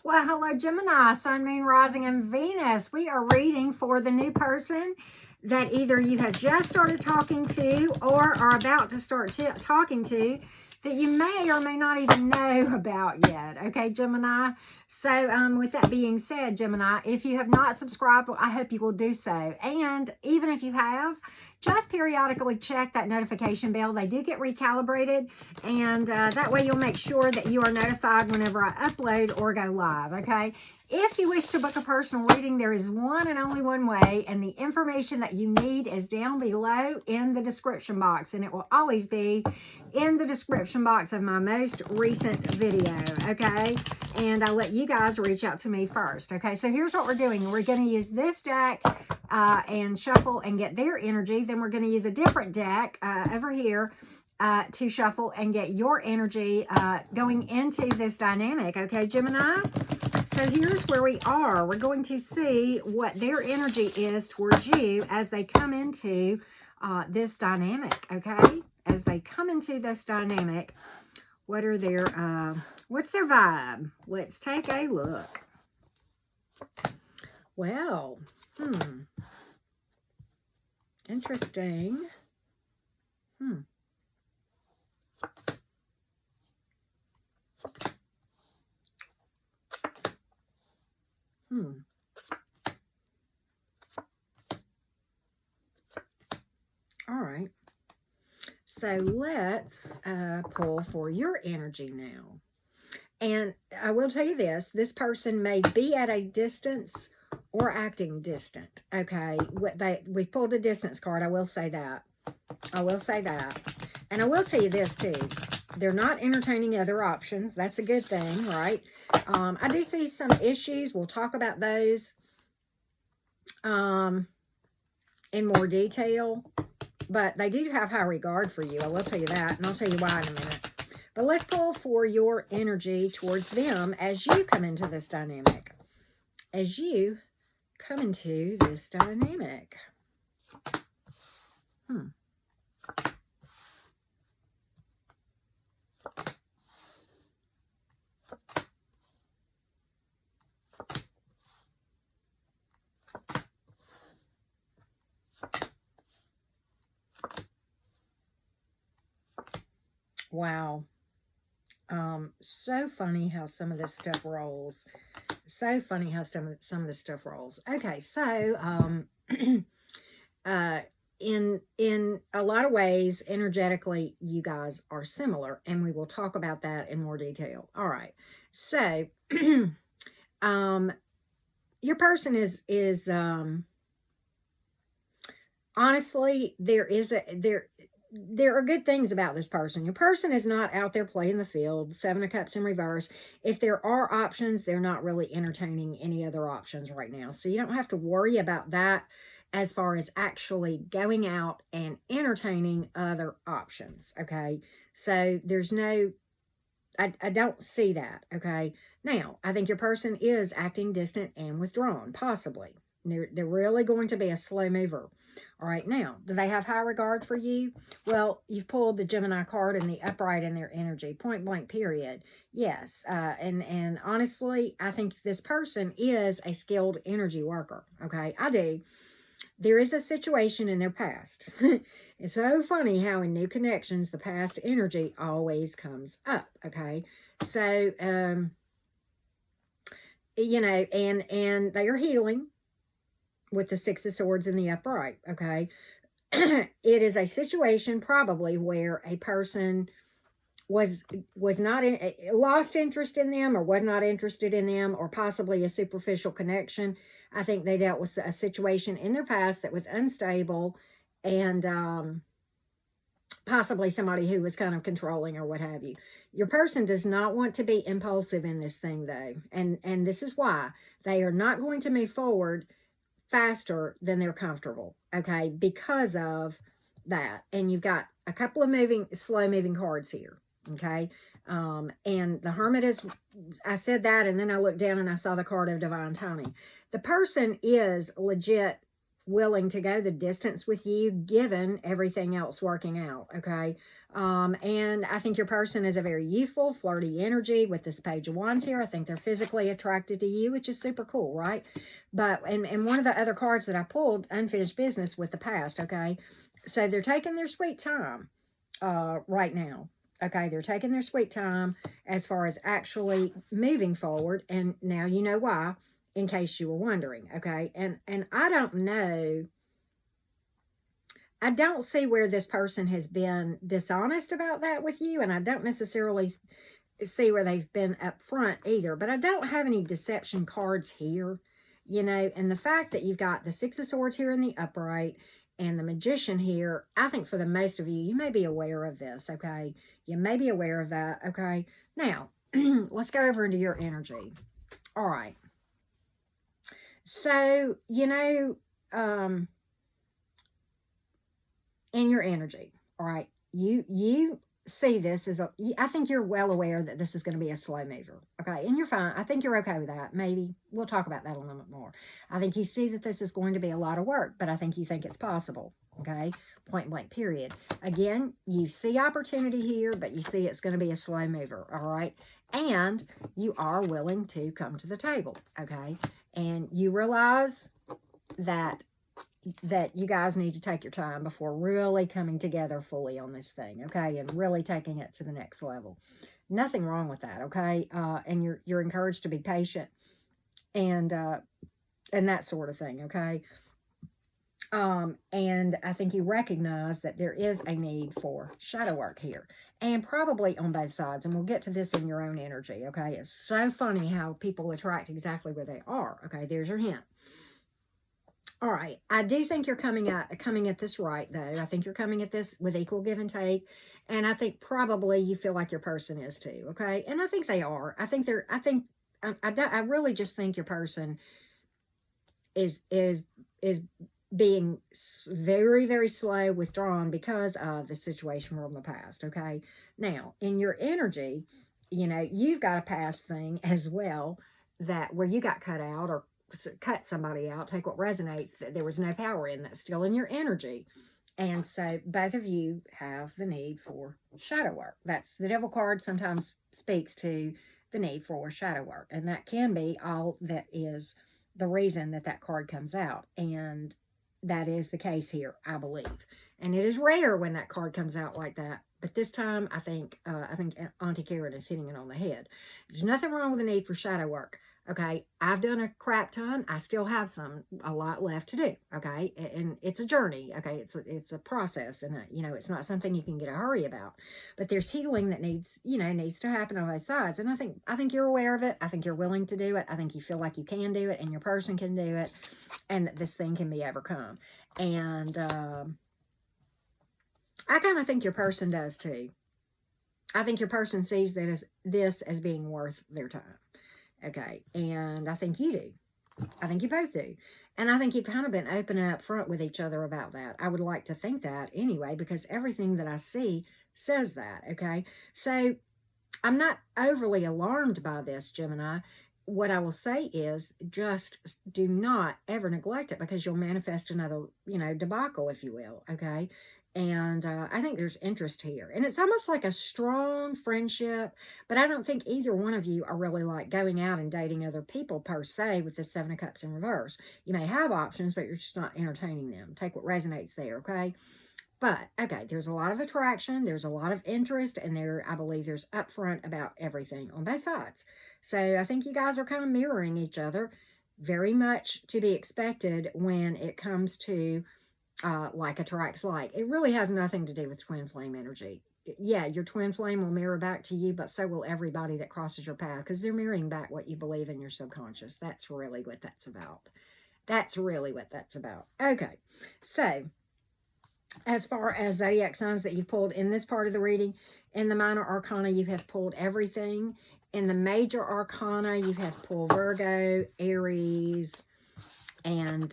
Well, hello, Gemini, Sun, Moon, Rising, and Venus. We are reading for the new person that either you have just started talking to or are about to start talking to that you may or may not even know about yet. Okay, Gemini? So with that being said, Gemini, if you have not subscribed, well, I hope you will do so. And even if you have, just periodically check that notification bell. They do get recalibrated, and that way you'll make sure that you are notified whenever I upload or go live, okay? If you wish to book a personal reading, there is one and only one way, and the information that you need is down below in the description box, and it will always be in the description box of my most recent video, okay? And I'll let you guys reach out to me first, okay? So here's what we're doing. We're going to use this deck and shuffle and get their energy. Then we're going to use a different deck over here to shuffle and get your energy going into this dynamic, okay, Gemini? So here's where we are. We're going to see what their energy is towards you as they come into this dynamic, okay? As they come into this dynamic, what are their, what's their vibe? Let's take a look. Well, interesting. All right. So let's pull for your energy now. And I will tell you this person may be at a distance or acting distant, okay? We've pulled a distance card, I will say that. I will say that. And I will tell you this too. They're not entertaining other options. That's a good thing, right? I do see some issues. We'll talk about those in more detail. But they do have high regard for you. I will tell you that. And I'll tell you why in a minute. But let's pull for your energy towards them as you come into this dynamic. As you come into this dynamic. Wow. So funny how some of this stuff rolls. So funny how some of this stuff rolls. Okay, so in a lot of ways, energetically, you guys are similar, and we will talk about that in more detail. All right. So your person is honestly, there are good things about this person. Your person is not out there playing the field. Seven of Cups in reverse. If there are options, they're not really entertaining any other options right now. So you don't have to worry about that as far as actually going out and entertaining other options, okay? So there's no, I don't see that, okay? Now, I think your person is acting distant and withdrawn, possibly. They're really going to be a slow mover. All right, now, do they have high regard for you? Well, you've pulled the Gemini card and the upright in their energy, point blank, period. Yes, and honestly, I think this person is a skilled energy worker, okay? I do. There is a situation in their past. It's so funny how in new connections, the past energy always comes up, okay? So, you know, and they are healing with the Six of Swords in the upright, okay? It is a situation probably where a person was not lost interest in them, or was not interested in them, or possibly a superficial connection. I think they dealt with a situation in their past that was unstable, and possibly somebody who was kind of controlling or what have you. Your person does not want to be impulsive in this thing, though, and this is why they are not going to move forward faster than they're comfortable, okay, because of that. And you've got a couple of slow moving cards here, okay? And the Hermit is, I said that, and then I looked down and I saw the card of divine timing. The person is legit willing to go the distance with you, given everything else working out, okay? And I think your person is a very youthful, flirty energy with this Page of Wands here. I think they're physically attracted to you, which is super cool, right? But, and one of the other cards that I pulled, unfinished business with the past, okay? So they're taking their sweet time right now, okay? They're taking their sweet time as far as actually moving forward, and now you know why, in case you were wondering, okay? And I don't know, I don't see where this person has been dishonest about that with you, and I don't necessarily see where they've been upfront either, but I don't have any deception cards here, you know, and the fact that you've got the Six of Swords here in the upright and the Magician here, I think for the most of you, you may be aware of this, okay? You may be aware of that, okay? Now, let's go over into your energy. All right. So, you know, in your energy, all right, you see this as I think you're well aware that this is going to be a slow mover, okay? And you're fine. I think you're okay with that. Maybe we'll talk about that a little bit more. I think you see that this is going to be a lot of work, but I think you think it's possible, okay? Point blank, period. Again, you see opportunity here, but you see it's going to be a slow mover, all right? And you are willing to come to the table, okay? And you realize that you guys need to take your time before really coming together fully on this thing, okay? And really taking it to the next level. Nothing wrong with that, okay? And you're encouraged to be patient and that sort of thing, okay? And I think you recognize that there is a need for shadow work here, and probably on both sides, and we'll get to this in your own energy, okay? It's so funny how people attract exactly where they are, okay? There's your hint. All right, I do think you're coming at this right, though. I think you're coming at this with equal give and take, and I think probably you feel like your person is too, okay? And I think they are. I really just think your person is being very, very slow, withdrawn because of the situation from the past, okay? Now, in your energy, you know, you've got a past thing as well, that where you got cut out or cut somebody out, take what resonates, that there was no power in, that's still in your energy. And so both of you have the need for shadow work. That's the Devil card sometimes speaks to the need for shadow work, and that can be all that is the reason that that card comes out, and that is the case here, I believe. And it is rare when that card comes out like that, but this time I think Auntie Karen is hitting it on the head. There's nothing wrong with the need for shadow work. Okay, I've done a crap ton. I still have a lot left to do. Okay, and it's a journey. Okay, it's a process, and you know, it's not something you can get a hurry about. But there's healing that needs to happen on both sides, and I think you're aware of it. I think you're willing to do it. I think you feel like you can do it, and your person can do it, and that this thing can be overcome. And I kind of think your person does too. I think your person sees this as being worth their time. Okay, and I think you do. I think you both do. And I think you've kind of been open and upfront with each other about that. I would like to think that anyway, because everything that I see says that, okay? So I'm not overly alarmed by this, Gemini. What I will say is just do not ever neglect it, because you'll manifest another, debacle, if you will, okay? And I think there's interest here. And it's almost like a strong friendship, but I don't think either one of you are really like going out and dating other people per se with the Seven of Cups in reverse. You may have options, but you're just not entertaining them. Take what resonates there, okay? But, okay, there's a lot of attraction, there's a lot of interest, and I believe there's upfront about everything on both sides. So I think you guys are kind of mirroring each other, very much to be expected when it comes to like attracts like. It really has nothing to do with twin flame energy. Yeah, your twin flame will mirror back to you, but so will everybody that crosses your path, because they're mirroring back what you believe in your subconscious. That's really what that's about. That's really what that's about. Okay, so as far as zodiac signs that you've pulled in this part of the reading, in the minor arcana, you have pulled everything. In the major arcana, you have pulled Virgo, Aries, and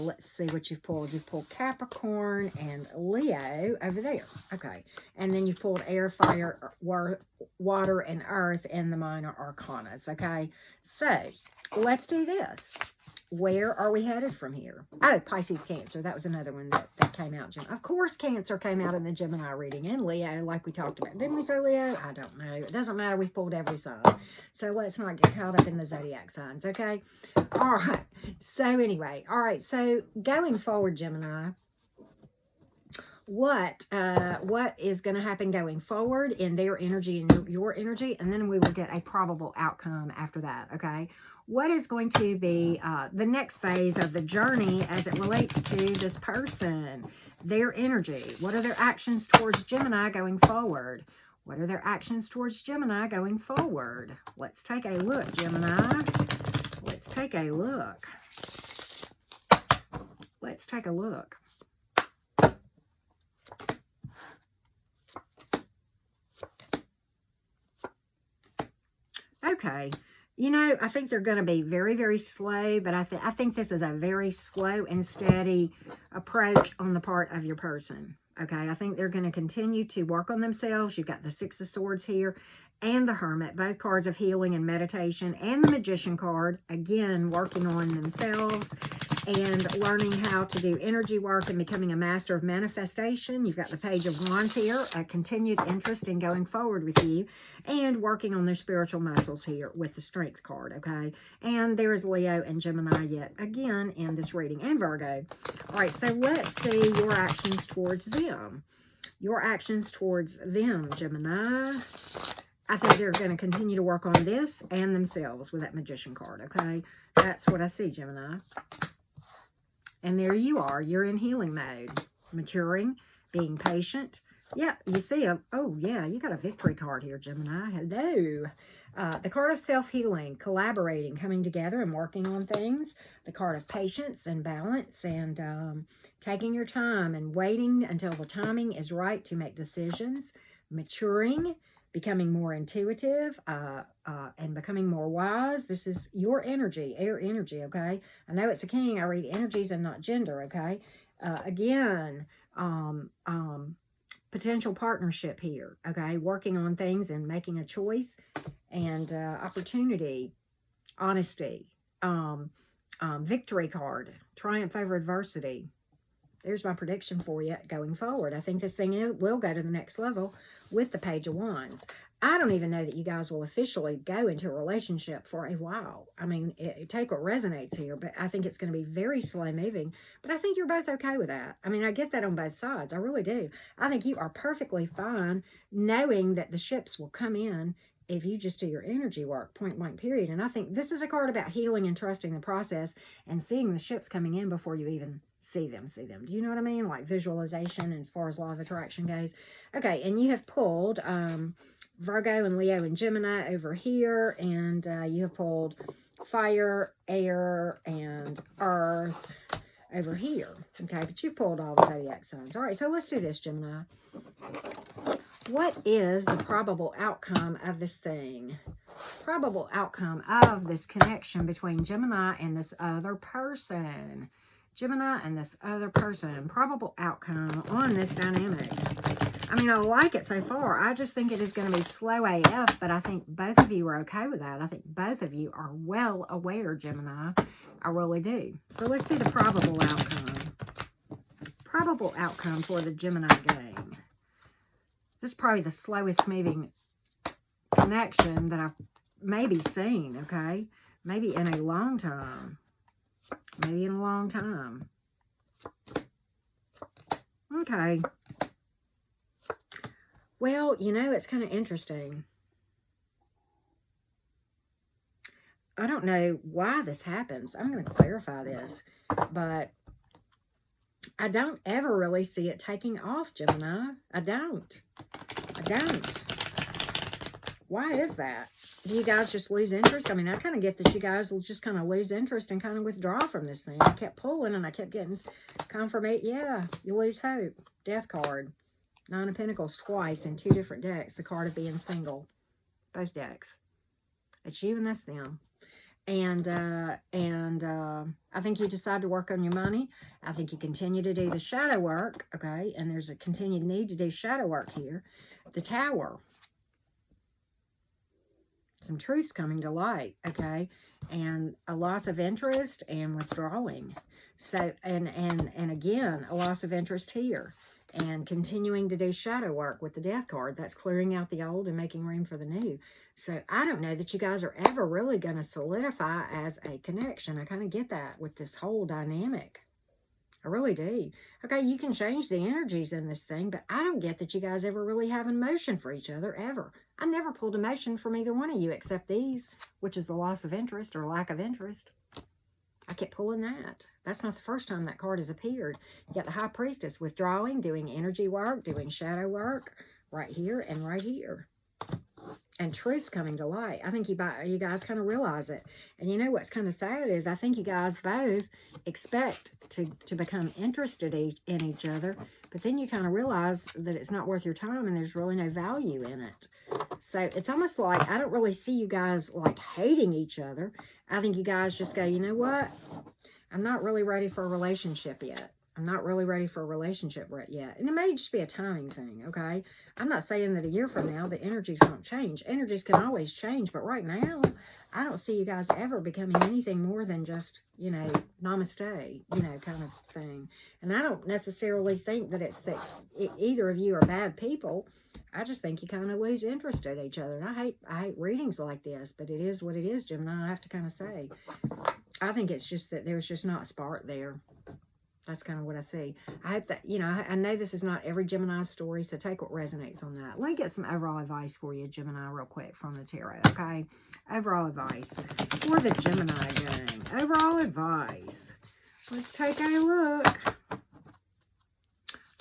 let's see what you've pulled. You've pulled Capricorn and Leo over there. Okay. And then you've pulled air, fire, water, and earth in the minor arcanas. Okay. So let's do this. Where are we headed from here? Oh, Pisces, Cancer. That was another one that came out. Of course, Cancer came out in the Gemini reading. And Leo, like we talked about. Didn't we say Leo? I don't know. It doesn't matter. We've pulled every sign. So let's not get caught up in the zodiac signs, okay? All right. So anyway. All right. So going forward, Gemini, what is going to happen going forward in their energy and your energy, and then we will get a probable outcome after that, okay? What is going to be the next phase of the journey as it relates to this person, their energy? What are their actions towards Gemini going forward? What are their actions towards Gemini going forward? Let's take a look, Gemini. Let's take a look. Let's take a look. Okay, you know, I think they're going to be very, very slow, but I think this is a very slow and steady approach on the part of your person. Okay, I think they're going to continue to work on themselves. You've got the Six of Swords here and the Hermit, both cards of healing and meditation, and the Magician card, again, working on themselves and learning how to do energy work and becoming a master of manifestation. You've got the Page of Wands here, a continued interest in going forward with you and working on their spiritual muscles here with the Strength card, okay? And there is Leo and Gemini yet again in this reading, and Virgo. All right, so let's see your actions towards them. Your actions towards them, Gemini. I think they're going to continue to work on this and themselves with that Magician card, okay? That's what I see, Gemini. And there you are. You're in healing mode. Maturing, being patient. Yeah, you see oh yeah, you got a Victory card here, Gemini. Hello. The card of self-healing, collaborating, coming together and working on things. The card of patience and balance and taking your time and waiting until the timing is right to make decisions. Maturing, becoming more intuitive and becoming more wise. This is your energy, air energy, okay? I know it's a king. I read energies and not gender, okay? Again, potential partnership here, okay? Working on things and making a choice and opportunity, honesty, victory card, triumph over adversity. There's my prediction for you going forward. I think this thing will go to the next level with the Page of Wands. I don't even know that you guys will officially go into a relationship for a while. I mean, take what resonates here, but I think it's going to be very slow moving. But I think you're both okay with that. I mean, I get that on both sides. I really do. I think you are perfectly fine knowing that the ships will come in if you just do your energy work, point blank period. And I think this is a card about healing and trusting the process and seeing the ships coming in before you even see them. Do you know what I mean? Like visualization and as far as law of attraction goes. Okay, and you have pulled Virgo and Leo and Gemini over here, and you have pulled fire, air, and earth over here. Okay, but you pulled all the zodiac signs. All right, so let's do this, Gemini. What is the probable outcome of this thing? Probable outcome of this connection between Gemini and this other person. Gemini and this other person. Probable outcome on this dynamic. I mean, I like it so far. I just think it is going to be slow AF, but I think both of you are okay with that. I think both of you are well aware, Gemini. I really do. So let's see the probable outcome. Probable outcome for the Gemini gang. This is probably the slowest moving connection that I've maybe seen, okay? Maybe in a long time. Maybe in a long time. Okay. Well, you know, it's kind of interesting. I don't know why this happens. I'm going to clarify this, but I don't ever really see it taking off, Gemini. I don't. Why is that? Do you guys just lose interest? I mean, I kind of get that you guys will just kind of lose interest and kind of withdraw from this thing. I kept pulling and I kept getting confirmation. Yeah, you lose hope. Death card. Nine of Pentacles twice in two different decks. The card of being single. Both decks. It's you and that's them. And I think you decide to work on your money. I think you continue to do the shadow work, okay? And there's a continued need to do shadow work here. The Tower. some truths coming to light, okay? And a loss of interest and withdrawing. So, and again, a loss of interest here. And continuing to do shadow work with the death card. That's clearing out the old and making room for the new. So I don't know that you guys are ever really going to solidify as a connection. I kind of get that with this whole dynamic. I really do. Okay, you can change the energies in this thing, but I don't get that you guys ever really have emotion for each other, ever. I never pulled emotion from either one of you except these, which is the loss of interest or lack of interest. I kept pulling that. That's not the first time that card has appeared. You got the High Priestess withdrawing, doing energy work, doing shadow work right here and right here. And truth's coming to light. I think you guys kind of realize it. And you know what's kind of sad is I think you guys both expect to become interested in each other, but then you kind of realize that it's not worth your time and there's really no value in it. So it's almost like I don't really see you guys like hating each other. I think you guys just go, you know what? I'm not really ready for a relationship yet. I'm not really ready for a relationship yet. And it may just be a timing thing, okay? I'm not saying that a year from now the energies won't change. Energies can always change, but right now, I don't see you guys ever becoming anything more than just, you know, namaste, you know, kind of thing. And I don't necessarily think that it's that either of you are bad people. I just think you kind of lose interest in each other. And I hate readings like this, but it is what it is, Gemini, I have to kind of say. I think it's just that there's just not a spark there. That's kind of what I see. I hope that, you know, I know this is not every Gemini story, so take what resonates on that. Let me get some overall advice for you, Gemini, real quick from the tarot, okay? Overall advice for the Gemini gang. Overall advice. Let's take a look.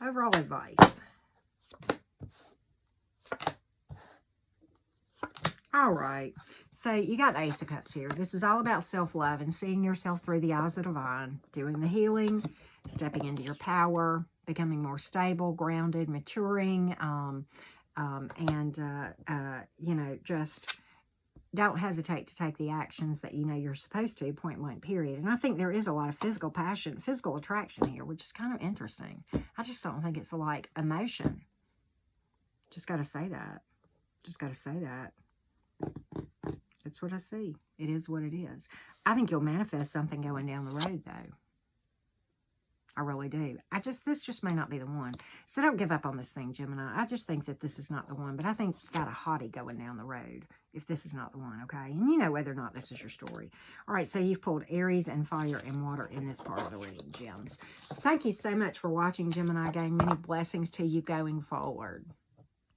Overall advice. All right. So you got the Ace of Cups here. This is all about self-love and seeing yourself through the eyes of the divine, doing the healing, stepping into your power, becoming more stable, grounded, maturing, you know, just don't hesitate to take the actions that you know you're supposed to, point blank, period. And I think there is a lot of physical passion, physical attraction here, which is kind of interesting. I just don't think it's like emotion. Just got to say that. Just got to say that. That's what I see. It is what it is. I think you'll manifest something going down the road, though. I really do. This just may not be the one. So don't give up on this thing, Gemini. I just think that this is not the one, but I think you've got a hottie going down the road if this is not the one, okay? And you know whether or not this is your story. All right, so you've pulled Aries and fire and water in this part of the reading, Gems. So thank you so much for watching, Gemini gang. Many blessings to you going forward.